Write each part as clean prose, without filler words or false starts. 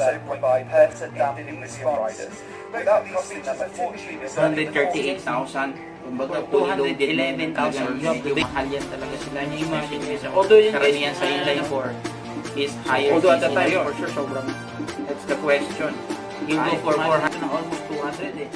also provide better damping riders without costing them a fortune. 238,000. Kumbaga, 211,000. Medyo mahal yan talaga sila. Imagine guys. Although yung karamihan sa inline 4 is higher. Although at the time, for sure, sobrang. That's the question. You go for 400 na almost 200 eh.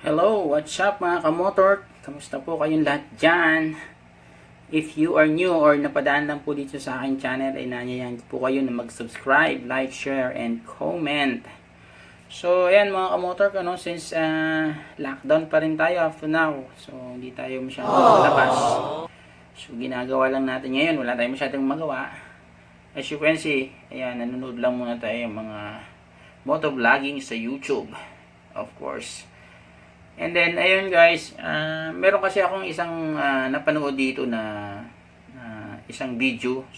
Hello, what's up mga kamotor? Kamusta po kayong lahat dyan? If you are new or napadaan lang po dito sa aking channel, ay nanyayahan po kayo na mag-subscribe, like, share, and comment. So, ayan mga kamotor, since lockdown pa rin tayo after now. So, hindi tayo masyadong labas. So, ginagawa lang natin ngayon. Wala tayong masyadong magawa. As you can see, ayan, nanonood lang muna tayo mga motovlogging sa YouTube. Of course. And then, ayun guys, meron kasi akong isang napanood dito na isang video.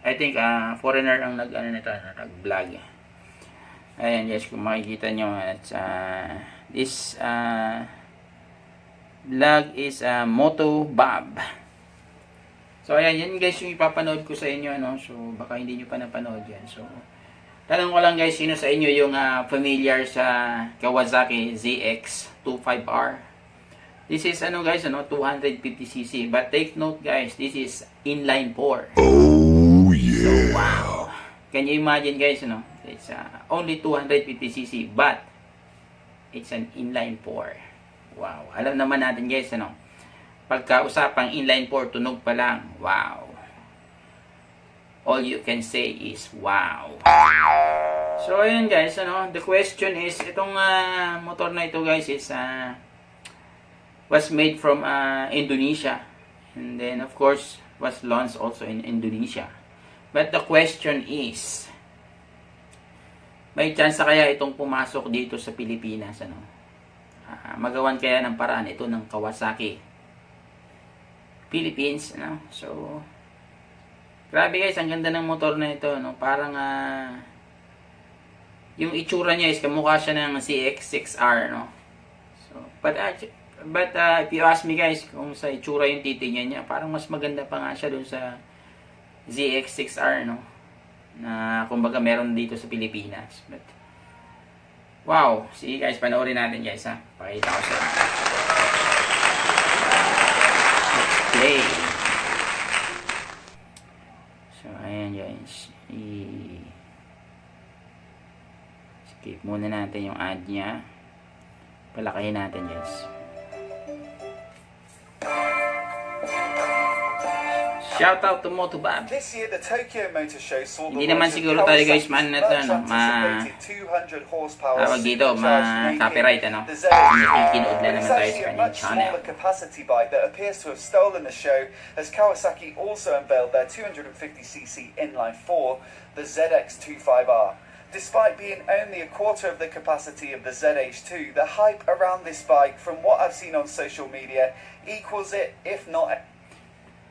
I think foreigner ang nag-vlog. Ayan guys, kung makikita nyo, this vlog is Moto Bob. So, ayan, yan guys yung ipapanood ko sa inyo. So, baka hindi nyo pa napanood yan. So, tanong ko lang guys, sino sa inyo yung familiar sa Kawasaki ZX-25R? This is guys, 250cc. But take note guys, this is inline 4. Oh yeah. So wow. Can you imagine guys, it's only 250cc but it's an inline 4. Wow. Alam naman natin guys, pagka usapang inline 4, tunog pa lang. Wow. All you can say is wow. So ayun guys, the question is, itong motor na ito guys is was made from Indonesia, and then of course was launched also in Indonesia. But the question is, may chance kaya itong pumasok dito sa Pilipinas, magawan kaya ng paraan ito ng Kawasaki Philippines, So grabe guys, ang ganda ng motor na ito, parang yung itsura niya is kamukha siya ng ZX-6R, So, but if you ask me guys, kung sa itsura yung titingnan niya, parang mas maganda pa nga siya dun sa ZX-6R, na kumbaga meron dito sa Pilipinas. But wow, sige guys, panoorin natin guys, pakita ko sa inyo. Let's play. So, ayan guys. Skip muna natin yung ad niya. Palakayin natin guys. Shout out to Moto Bob. This year, the Tokyo Motor Show saw the Hindi naman siguro tayo guys tawag dito, copyright Kinood na naman tayo sa kanyang channel. Capacity bike that appears to have stolen the show, as Kawasaki also unveiled their 250cc inline 4, the ZX-25R. Despite being only a quarter of the capacity of the ZH2, the hype around this bike, from what I've seen on social media, equals it, if not.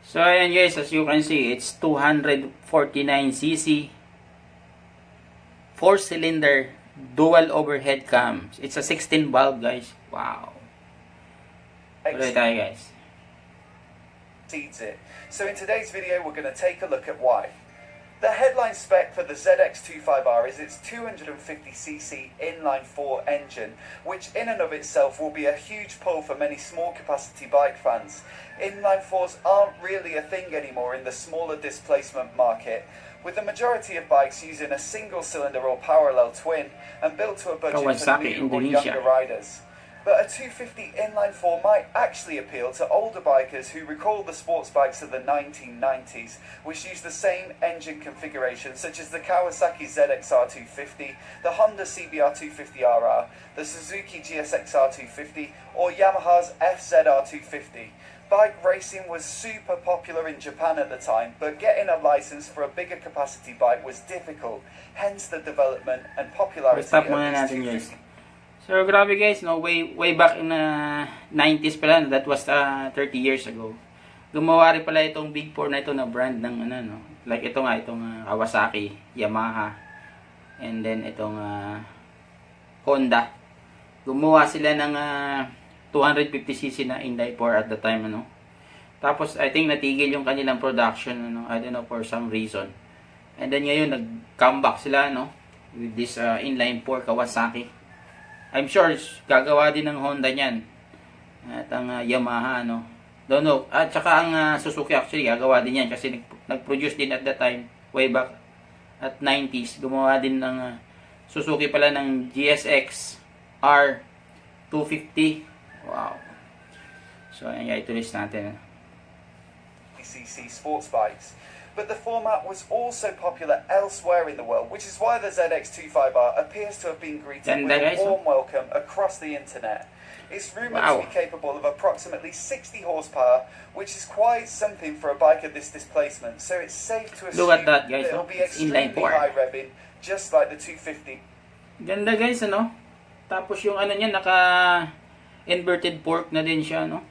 So ayan guys, as you can see, it's 249cc, 4-cylinder, dual overhead cam. It's a 16 valve guys. Wow. Tuloy tayo guys. Exceeds it. So in today's video, we're going to take a look at why. The headline spec for the ZX-25R is its 250cc inline 4 engine, which in and of itself will be a huge pull for many small capacity bike fans. Inline 4s aren't really a thing anymore in the smaller displacement market, with the majority of bikes using a single cylinder or parallel twin and built to a budget Kawasaki, for new or younger riders. But a 250 inline 4 might actually appeal to older bikers who recall the sports bikes of the 1990s, which used the same engine configuration, such as the Kawasaki ZX-R250, the Honda CBR250RR, the Suzuki GSX-R250, or Yamaha's FZR250. Bike racing was super popular in Japan at the time, but getting a license for a bigger capacity bike was difficult, hence the development and popularity of these 250. So, grabe guys, no? Way back in 90s pala, that was 30 years ago. Gumawa rin pala itong Big 4 na ito na brand ng ano, no? Like ito nga, itong Kawasaki, Yamaha, and then itong Honda. Gumawa sila ng 250cc na inline 4 at the time, ano? Tapos, I think natigil yung kanilang production, ano? I don't know, for some reason. And then ngayon, nag-comeback sila, no? With this inline 4 Kawasaki. I'm sure gagawa din ng Honda niyan. At ang Yamaha, no? Don't know. At saka ang Suzuki actually gagawa din yan kasi nag-produce din at that time, way back at 90s. Gumawa din ng Suzuki pala ng GSX-R 250. Wow. So, ayan, itulis natin. CC sports bikes. But the format was also popular elsewhere in the world, which is why the ZX-25R appears to have been greeted with a warm welcome across the internet. It's rumoured to be capable of approximately 60 horsepower, which is quite something for a bike of this displacement, so it's safe to assume that it'll be extremely high revving, just like the 250. Ganda guys, ano? Tapos yung ano niya, naka-inverted fork na din siya, no?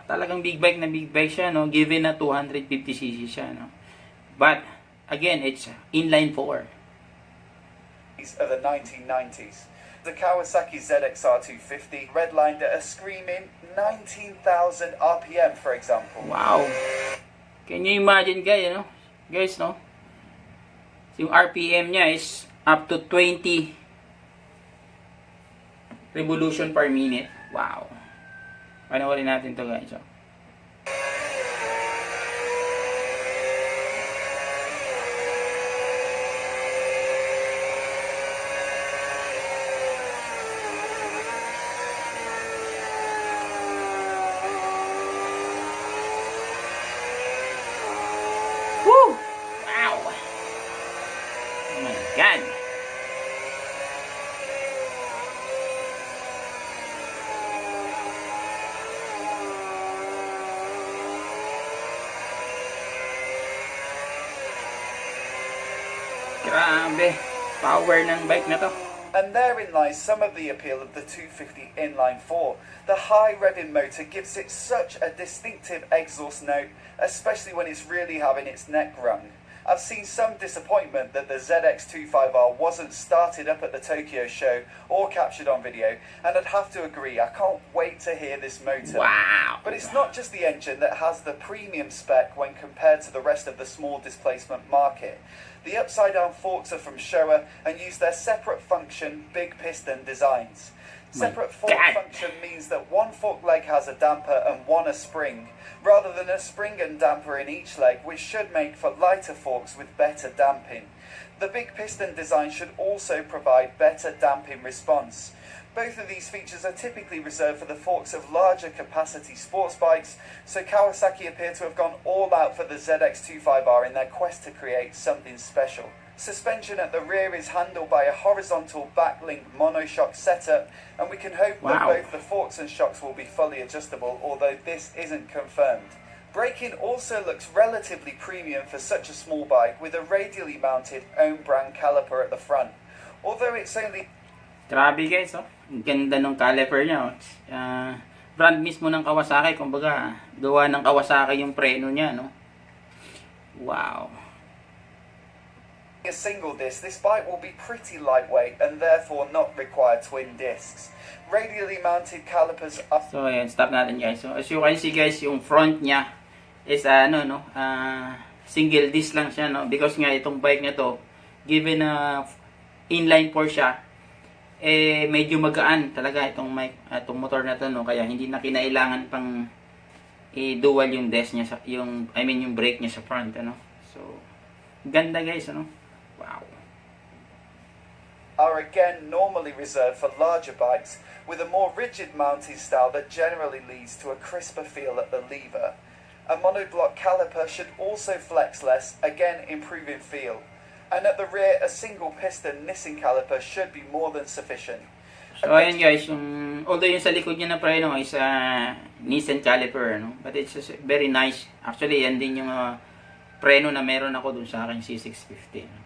Talagang big bike na big bike siya, no? Given na 250cc siya, no? But, again, it's inline 4. Of the 1990s. The Kawasaki ZX-R 250 redlined at a screaming 19,000 RPM, for example. Wow! Can you imagine, guys, no? Guys, no? Yung RPM niya is up to 20 revolution per minute. Wow! Panoorin natin to, guys. So. Woo! Wow! Oh my God! Grabe! Power ng bike na to. And therein lies some of the appeal of the 250 inline 4. The high revving motor gives it such a distinctive exhaust note, especially when it's really having its neck wrung. I've seen some disappointment that the ZX-25R wasn't started up at the Tokyo show or captured on video, and I'd have to agree, I can't wait to hear this motor. Wow! But it's not just the engine that has the premium spec when compared to the rest of the small displacement market. The upside-down forks are from Showa and use their separate function big piston designs. Separate fork function means that one fork leg has a damper and one a spring, rather than a spring and damper in each leg, which should make for lighter forks with better damping. The big piston design should also provide better damping response. Both of these features are typically reserved for the forks of larger capacity sports bikes, so Kawasaki appear to have gone all out for the ZX-25R in their quest to create something special. Suspension at the rear is handled by a horizontal backlink monoshock setup, and we can hope that both the forks and shocks will be fully adjustable, although this isn't confirmed. Braking also looks relatively premium for such a small bike, with a radially mounted own brand caliper at the front. Although it's only... Grabe guys, oh. Ang ganda ng caliper niya, oh. Brand mismo ng Kawasaki, kumbaga, gawa ng Kawasaki yung preno niya, no? Wow. A single disc, this bike will be pretty lightweight and therefore not require twin discs. Radially mounted calipers are... So, ayan, stop natin guys. So, as you can see guys, yung front niya is single disc lang siya, no? Because nga itong bike na to, given inline 4 siya, medyo magaan talaga itong motor na to, no? Kaya hindi na kinailangan pang dual yung disc niya yung brake niya sa front, ano? So, ganda guys, ano? Wow. Are again normally reserved for larger bikes with a more rigid mounting style that generally leads to a crisper feel at the lever. A monoblock caliper should also flex less, again improving feel. And at the rear, a single piston Nissan caliper should be more than sufficient. So ayan guys, although yung sa likod niya na preno is Nissan caliper, no? But it's very nice. Actually, yan din yung preno na meron ako dun sa aking C650.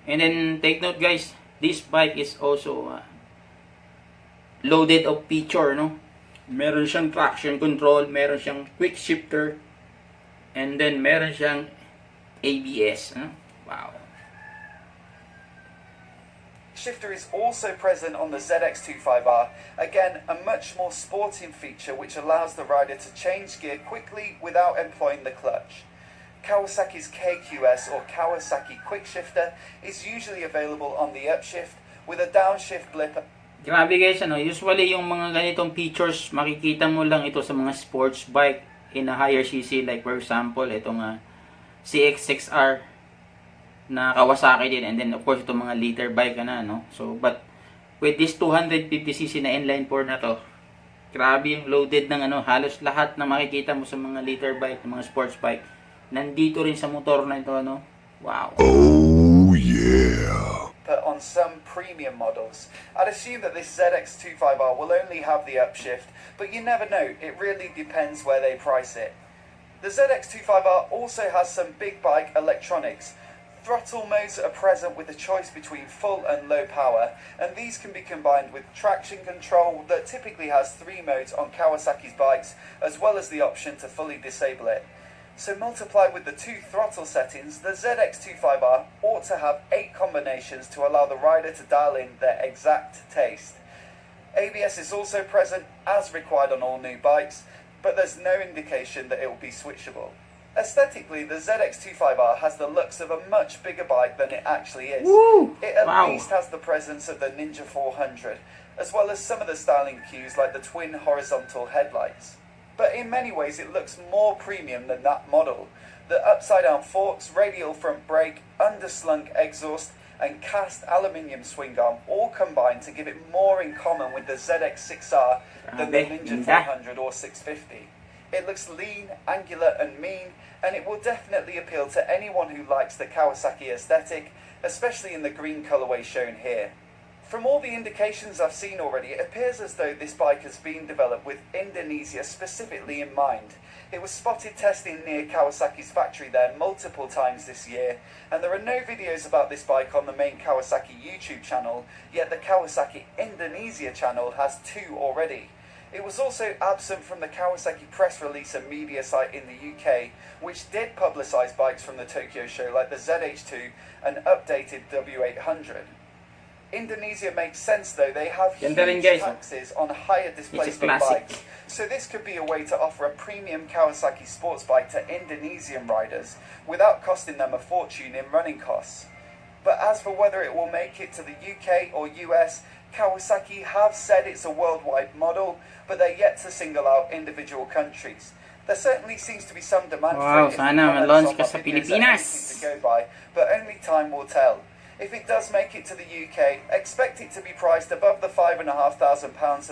And then take note guys, this bike is also loaded of feature, no? Meron siyang traction control, meron siyang quick shifter, and then meron siyang ABS, no? Wow. Shifter is also present on the ZX-25R, again a much more sporting feature which allows the rider to change gear quickly without employing the clutch. Kawasaki's KQS or Kawasaki Quick Shifter is usually available on the upshift with a downshift blip. Grabe guys, usually yung mga ganitong features makikita mo lang ito sa mga sports bike in a higher cc, like for example itong ZX-6R na Kawasaki din, and then of course itong mga liter bike na, no? So but with this 250cc na inline 4 na to, grabe yung loaded ng halos lahat na makikita mo sa mga liter bike, mga sports bike nandito rin sa motor na ito, no? Wow. Oh yeah. But on some premium models, I'd assume that this ZX-25R will only have the upshift, but you never know, it really depends where they price it. The ZX-25R also has some big bike electronics. Throttle modes are present with a choice between full and low power, and these can be combined with traction control that typically has 3 modes on Kawasaki's bikes, as well as the option to fully disable it. So multiplied with the 2 throttle settings, the ZX-25R ought to have 8 combinations to allow the rider to dial in their exact taste. ABS is also present as required on all new bikes, but there's no indication that it will be switchable. Aesthetically, the ZX-25R has the looks of a much bigger bike than it actually is. Woo! It at Wow. least has the presence of the Ninja 400, as well as some of the styling cues like the twin horizontal headlights. But in many ways it looks more premium than that model. The upside-down forks, radial front brake, underslung exhaust, and cast aluminium swing arm all combine to give it more in common with the ZX-6R than the Ninja 400 or 650. It looks lean, angular and mean, and it will definitely appeal to anyone who likes the Kawasaki aesthetic, especially in the green colourway shown here. From all the indications I've seen already, it appears as though this bike has been developed with Indonesia specifically in mind. It was spotted testing near Kawasaki's factory there multiple times this year, and there are no videos about this bike on the main Kawasaki YouTube channel, yet the Kawasaki Indonesia channel has 2 already. It was also absent from the Kawasaki press release and media site in the UK, which did publicise bikes from the Tokyo show like the ZH2 and updated W800. Indonesia makes sense though, they have huge taxes on higher displacement bikes, so this could be a way to offer a premium Kawasaki sports bike to Indonesian riders without costing them a fortune in running costs. But as for whether it will make it to the UK or US, Kawasaki have said it's a worldwide model, but they're yet to single out individual countries. There certainly seems to be some demand for it if sana ma-launch ka sa Pilipinas. to go by, but only time will tell. If it does make it to the UK, expect it to be priced above the £5,500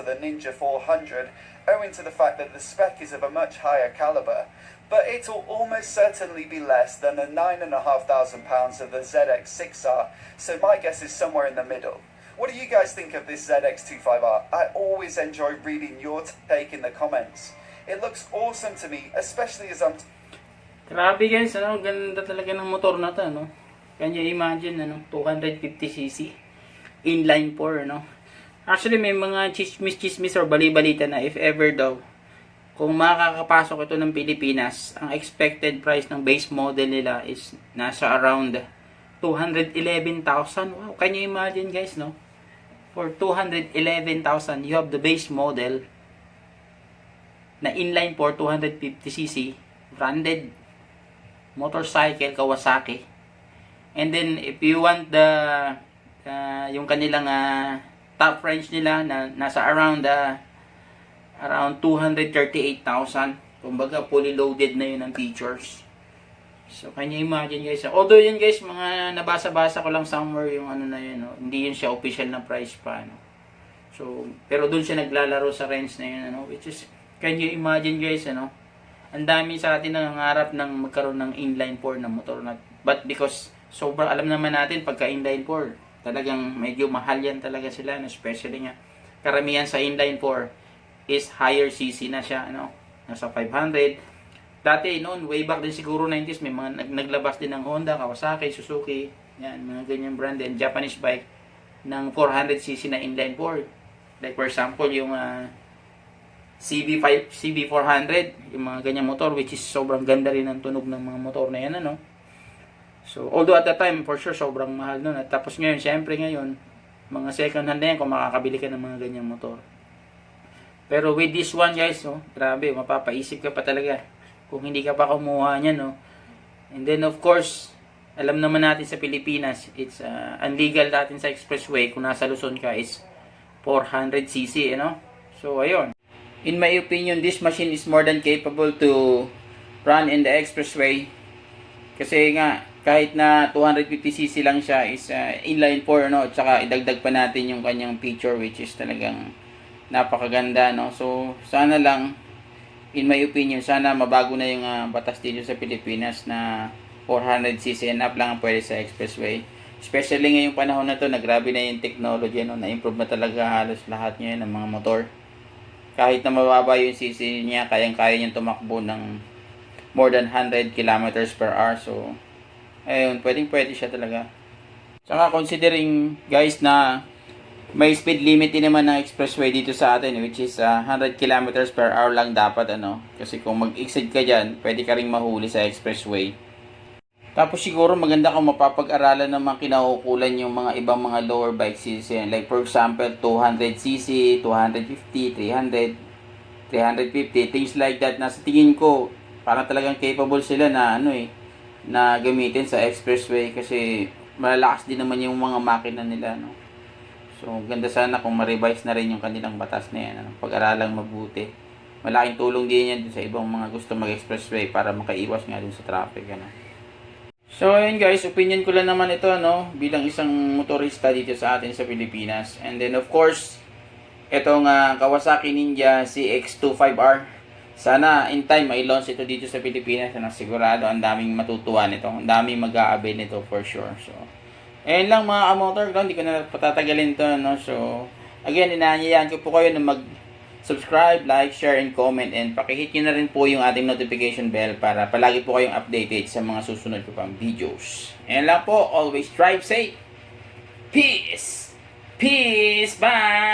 of the Ninja 400, owing to the fact that the spec is of a much higher calibre, but it'll almost certainly be less than the £9,500 of the ZX-6R, so my guess is somewhere in the middle. What do you guys think of this ZX-25R? I always enjoy reading your take in the comments. It looks awesome to me, especially as I'm... Grabe guys, ganda talaga ng motor na to, no? Can you imagine, 250cc inline 4, no? Actually, may mga chismis or bali-balita na if ever daw, kung makakapasok ito ng Pilipinas, ang expected price ng base model nila is nasa around 211,000. Wow, can you imagine guys, no? For 211,000, you have the base model na inline 4 250cc branded motorcycle Kawasaki. And then if you want the yung kanilang top range nila na nasa around 238,000. Kumbaga fully loaded na yun ng features. So can you imagine guys? Although yun guys, mga nabasa-basa ko lang somewhere yung na yun, no? Hindi yun siya official na price pa, no? So pero doon siya naglalaro sa range na yun, which is, can you imagine guys, ang dami sa atin nangangarap ng magkaroon ng inline 4 na motor na, but because sobrang alam naman natin pagka inline 4 talagang medyo mahal yan talaga sila, especially nga karamihan sa inline 4 is higher cc na siya, nasa 500. Dati noon, way back din siguro 90s, may mga naglabas din ng Honda, Kawasaki, Suzuki, yan, mga ganyan brand, and Japanese bike ng 400cc na inline 4. Like for example, yung CB400, yung mga ganyang motor, which is sobrang ganda rin ang tunog ng mga motor na yan, ano. So, although at that time, for sure, sobrang mahal nun. At tapos ngayon, syempre ngayon, mga second hand na yan kung makakabili ka ng mga ganyang motor. Pero with this one, guys, oh, grabe, mapapaisip ka pa talaga kung hindi ka pa kumuha niyan, no. And then, of course, alam naman natin sa Pilipinas, it's unlegal natin sa expressway kung nasa Luzon ka is 400cc, you know. So, ayun. In my opinion, this machine is more than capable to run in the expressway. Kasi nga, kahit na 250cc lang siya is inline 4, no? Tsaka idagdag pa natin yung kanyang feature which is talagang napakaganda, no? So, sana lang, in my opinion, sana mabago na yung batas dito sa Pilipinas na 400cc and up lang ang pwede sa expressway. Especially ngayong panahon na to, na grabe na yung technology, no? Na-improve na talaga halos lahat ngayon ng mga motor. Kahit na mababa yung cc niya, kayang-kaya niyang tumakbo ng more than 100 kilometers per hour. So, ayun, pwedeng-pwede siya talaga. Saka considering, guys, na may speed limit din naman ng expressway dito sa atin, which is 100 kilometers per hour lang dapat, ano. Kasi kung mag-exceed ka dyan, pwede ka ring mahuli sa expressway. Tapos siguro maganda kung mapapag-aralan naman kinaukulan yung mga ibang mga lower bike cc. Like for example, 200cc, 250, 300, 350, things like that. Na sa tingin ko, parang talagang capable sila na na gamitin sa expressway kasi malalakas din naman yung mga makina nila, no. So, ganda sana kung ma-revise na rin yung kanilang batas na yan, ano? Pag-aralang mabuti. Malaking tulong din yan sa ibang mga gusto mag-expressway para makaiwas nga dun sa traffic, ano. So, ayun guys, opinion ko lang naman ito, no, bilang isang motorista dito sa atin sa Pilipinas. And then, of course, itong Kawasaki Ninja ZX-25R. Sana, in time, may launch ito dito sa Pilipinas. Ano, sigurado, ang daming matutuwa nito. Ang daming mag-a-avail nito for sure. So, ayun lang mga motor ko, hindi ko na patatagalin ito, no. So, again, inaanyayahan ko po kayo na mag-subscribe, like, share, and comment. And pakihit nyo na rin po yung ating notification bell para palagi po kayong updated sa mga susunod ko pang videos. Ayun lang po, always drive safe. Peace! Peace! Bye!